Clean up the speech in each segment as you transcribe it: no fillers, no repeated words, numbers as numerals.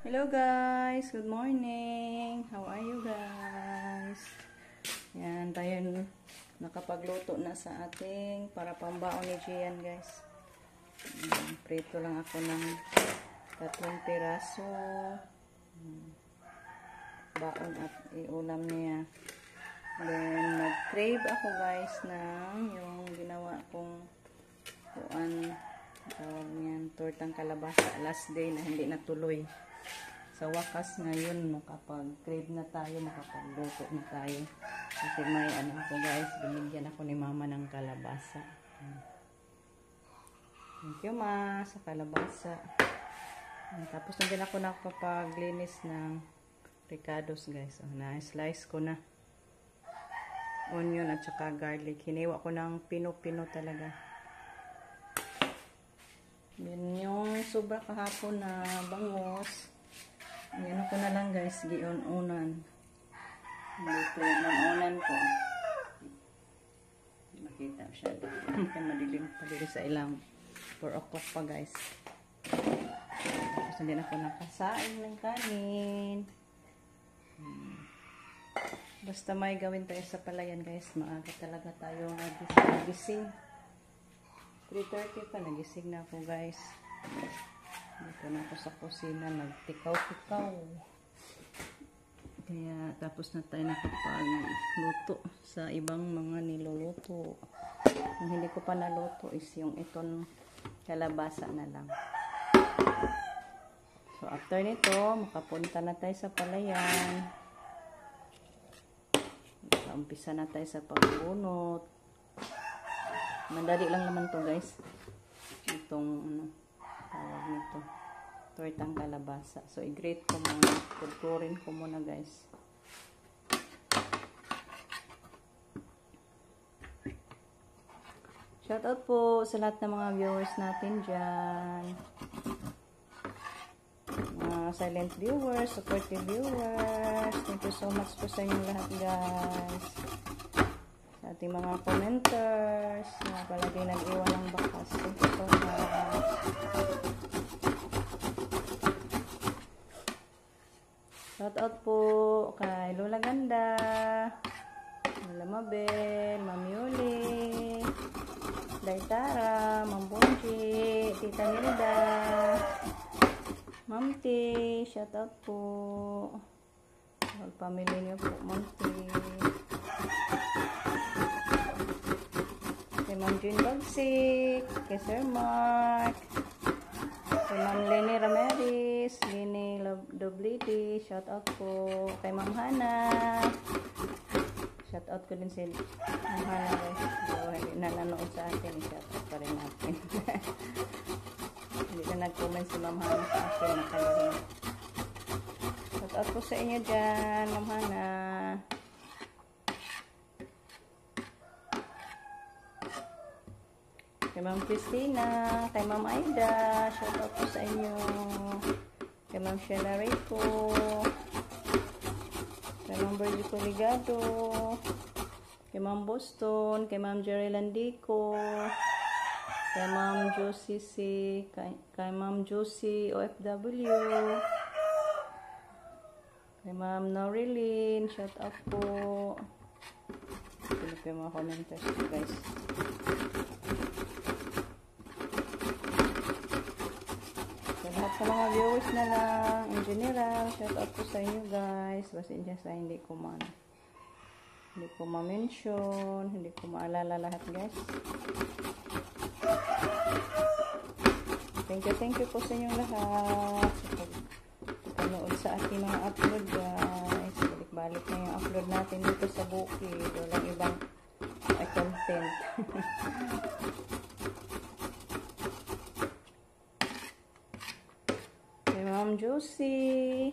Hello guys, good morning. How are you guys? Yan, tayo nakapagluto na sa ating para pambaon ni Gian guys. Prito lang ako ng 3 piraso. Baon at iulam niya. Then, nag-crave ako guys ng yung ginawa kong tawag niyan, tortang kalabasa. Last day na hindi natuloy. Sa wakas ngayon, makapag-crave na tayo, makapagluto na tayo. Kasi may ako guys, binigyan ako ni mama ng kalabasa. Thank you ma, sa kalabasa. Tapos na din ako nakapaglinis ng ricados guys. Na-slice ko na onion at saka garlic. Hiniwa ko ng pino-pino talaga. Yan yung sobra kahapon na bangos. Yan ako na lang guys, giun-unan. Dito yung unan ko. Makita siya. Madilim pa dito sa ilang 4 o'clock pa guys. Tapos din ako nakasain ng kanin. Basta may gawin tayo sa palayan guys, maaga talaga tayo nagising. 3:30 pa, nagising na ako guys. Dito na ako sa kusina, nagtikaw-tikaw. Kaya tapos na tayo nakapagluto sa ibang mga niluluto. Ang hindi ko pa naluto is yung itong kalabasa na lang. So after nito, makapunta na tayo sa palayan. Umpisa na tayo sa pagbunot. Madali lang naman to guys. Itong tawag nito, tortang kalabasa. So i-grate ko muna, pudpurin ko muna guys. Shoutout po sa lahat ng mga viewers natin dyan. Silent viewers, supportive viewers. Thank you so much po sa inyong lahat guys. Sa ating mga commenters na palagi nag-iwan ng bakas. Thank you so much. Shoutout po kay Lola Ganda, Lola Mabel, Ma'am Yuli, Daitara, Ma'am Bonji, Tita Nilda, Ma'am T, shoutout po. Pamilya niyo po, Ma'am T. Kay Ma'am Jean Bagsik, kay Sir Mark, kay Ma'am Lenny Ramirez, Lenny Dobliti, shoutout po. Kay Ma'am Hana, shoutout ko din si Ma'am Hana guys. So, hindi na nanood sa atin, shoutout pa rin natin. Hindi na nag-comment si Ma'am Hana sa akin na kanina. Shoutout po sa inyo dyan, Ma'am Hana. Kay Ma'am Christina, kay Ma'am Aida, shoutout po sa inyo. Kay Ma'am Sheila Rayco, kay Ma'am Bergie Coligado, kay Ma'am Boston, kay Ma'am Jerry Landico, kay Ma'am Josie C, kay Ma'am Josie OFW, kay Ma'am Norilyn, shoutout po. Tulog yung mga commenters guys. Sa mga viewers na lang, in general, shoutout po sa inyo guys. Pasensya sa hindi ko ma-mention, hindi ko maalala lahat guys. Thank you po sa inyong lahat sa panood sa ating mga upload guys. Balik-balik na yung upload natin dito sa Bukid. Walang ibang content. Ma'am Josie.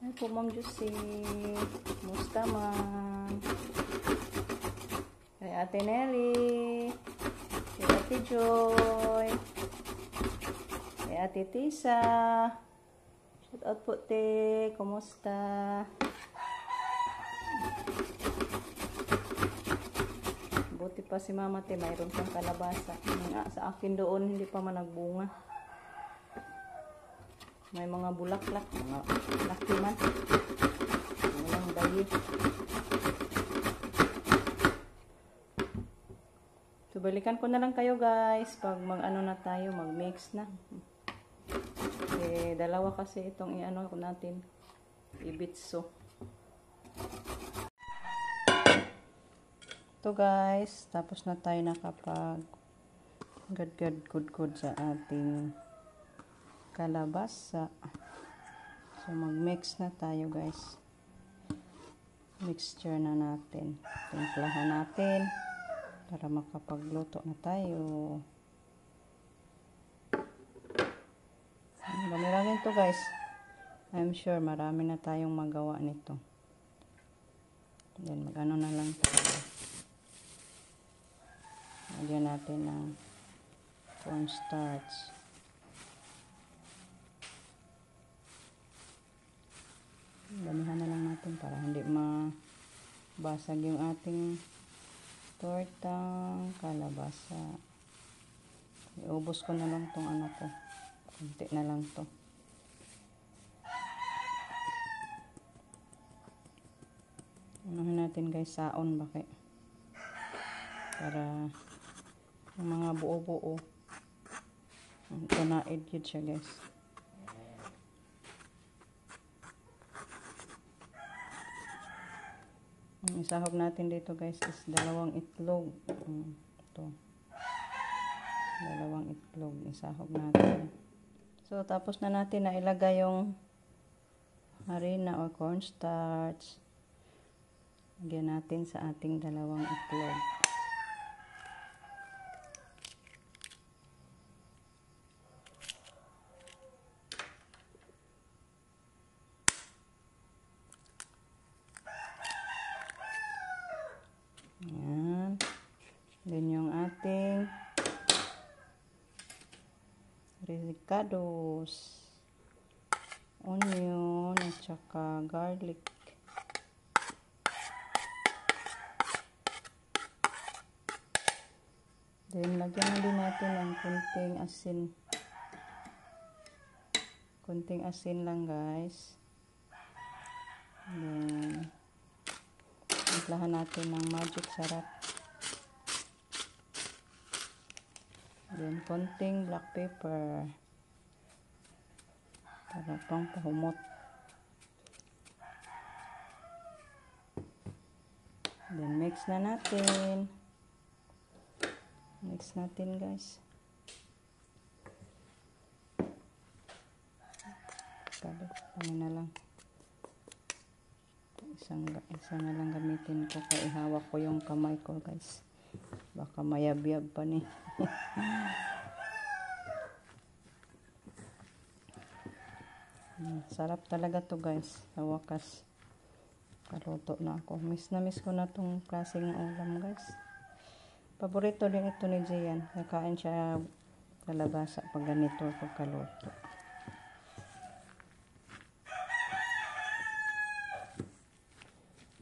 Ay po, Ma'am Josie. Musta man? Kay Ate Nelly. Kay Ate Joy. Kay Ate Tisa. Shoutout po, te. Kumusta? Buti pa si Mama, te. Mayroon siyang kalabasa. Sa akin doon, hindi pa man nagbunga. May mga bulaklak, mga laki man. Walang bayi. So, balikan ko na lang kayo guys pag mag-ano na tayo, mag-mix na. Eh, dalawa kasi itong i-ano natin, ibitso. Ito guys, tapos na tayo nakapag good sa ating kalabasa. So, mag-mix na tayo guys. Mixture na natin. Timplahan natin para makapagluto na tayo. Marami ito guys. I'm sure marami na tayong magawa nito. Then mag-ano na lang tayo. Lagyan natin ng cornstarch. Damihan na lang natin para hindi mabasag yung ating tortang kalabasa. Iubos ko na lang tong ano ko. Kunti na lang to. Unahin natin guys saon bakit. Para yung mga buo-buo. Ito na edit siya guys. Ang isahog natin dito guys is 2 itlog. Ito. 2 itlog. Isahog natin. So, tapos na natin na ilagay yung harina or cornstarch. Lagyan natin sa ating 2 itlog. Ayan. Then yung ating ricottados, onion, at saka garlic. Then, lagyan na din natin ng kunting asin. Kunting asin lang guys. Then, timplahan natin ng magic sarap. Then, konting black pepper. Para pang pahumot. Then, mix na natin. Mix natin guys. Kami na lang. Isa na lang gamitin ko. Kaya ihawak ko yung kamay ko guys. Baka mayab-yab pa ni. Sarap talaga to guys. Sa wakas. Kaluto na ako. Miss na miss ko na tong klaseng ulam guys. Paborito din ito ni Gian. Kakain siya kalabasa pag ganito pagkaluto.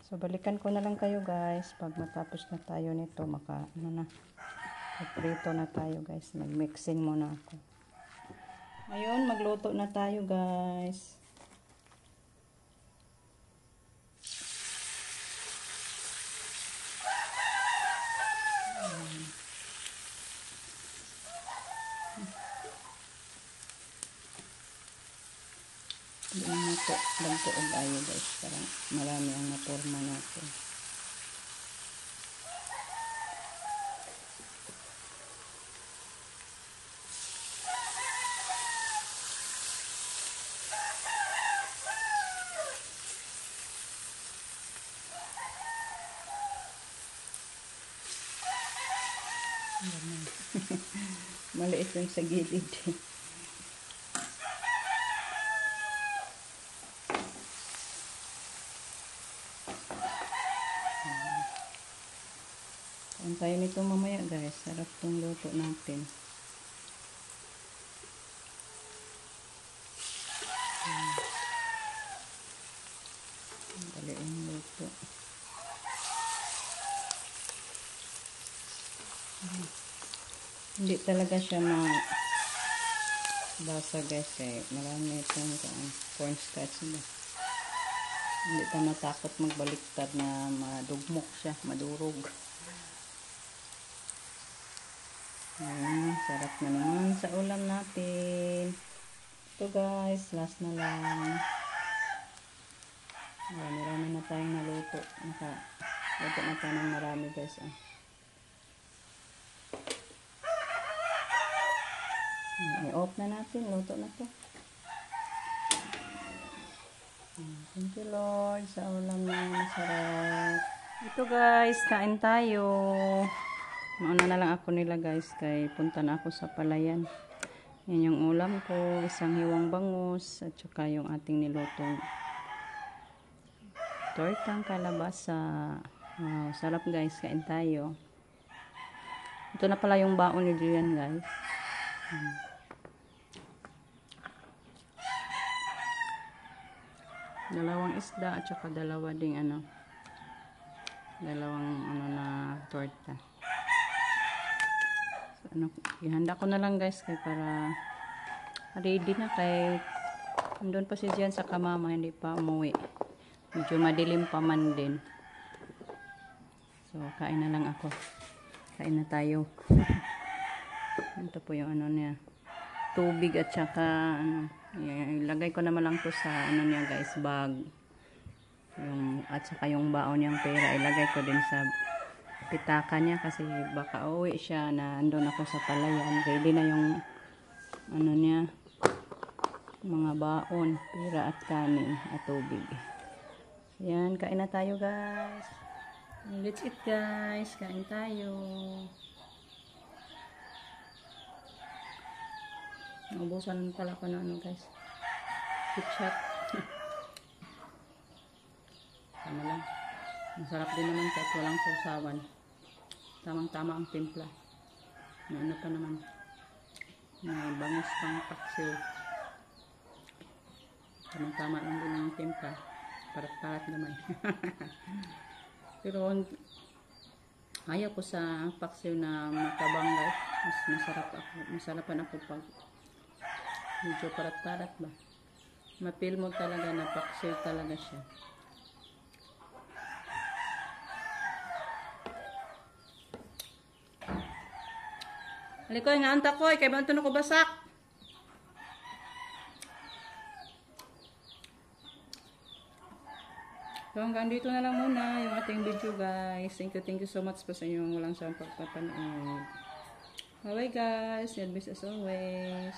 So, balikan ko na lang kayo guys. Pag matapos na tayo nito, magprito na tayo guys. Mag-mixing muna ako. Ngayon, magluto na tayo guys. Lagto og ayo guys. Parang marami ang naporma natin. Maliit yung sa gilid. Ang tayo nito mamaya guys. Sarap tong luto natin. Dali ang luto. Hindi talaga siya basa guys, kaya marami itong cornstarch ba. Hindi ka matakot magbaliktad na madugmok siya, madurog. Ayan, sarap na naman sa ulam natin. Ito guys, last na lang. Marami na tayong naluto. Nakaluto na tayo ng marami guys. I-off na natin. Luto na to. Thank you Lord sa ulam na masarap. Ito guys, kain tayo. Mauna na lang ako nila guys. Kaya punta na ako sa palayan. Yan yung ulam ko. Isang hiwang bangus. At saka yung ating nilutong tortang kalabasa. Wow, sarap guys. Kain tayo. Ito na pala yung baon ni Gian guys. Dalawang isda at saka dalawang na torta. So, ihanda ko na lang guys kay para ready na kay andun pa si Gian sa kamama, hindi pa umuwi. Medyo madilim pa man din. So kain na lang ako. Kain na tayo. Ito po yung niya. Tubig at saka ilagay ko naman lang to sa niya guys, bag. At saka yung baon niyang pera ilagay ko din sa pitaka niya kasi baka uwi siya na andun ako sa palayan. Ready na yung niya, mga baon, pera at kanin at tubig. Yan, kain na tayo guys. Let's eat guys. Kain tayo. Naubusan pala ko na guys. Ketchup. Tama lang. Masarap din naman kahit walang sausawan. Tamang-tama ang timpla. Ano pa naman. May bangus pang paksiw. Tamang-tama lang din ang timpla. Parat-parat naman. Pero ayaw ko sa paksiw na matabang guys. Mas masarapan ako pag medyo parat-parat ba. Mapil mo talaga na paksiw talaga siya. Halikoy nga anta ko, kay banto na ko basak. So hanggang dito na lang muna yung ating video guys. Thank you so much po sa inyong walang sawang pagpapanood. Bye guys, God bless as always.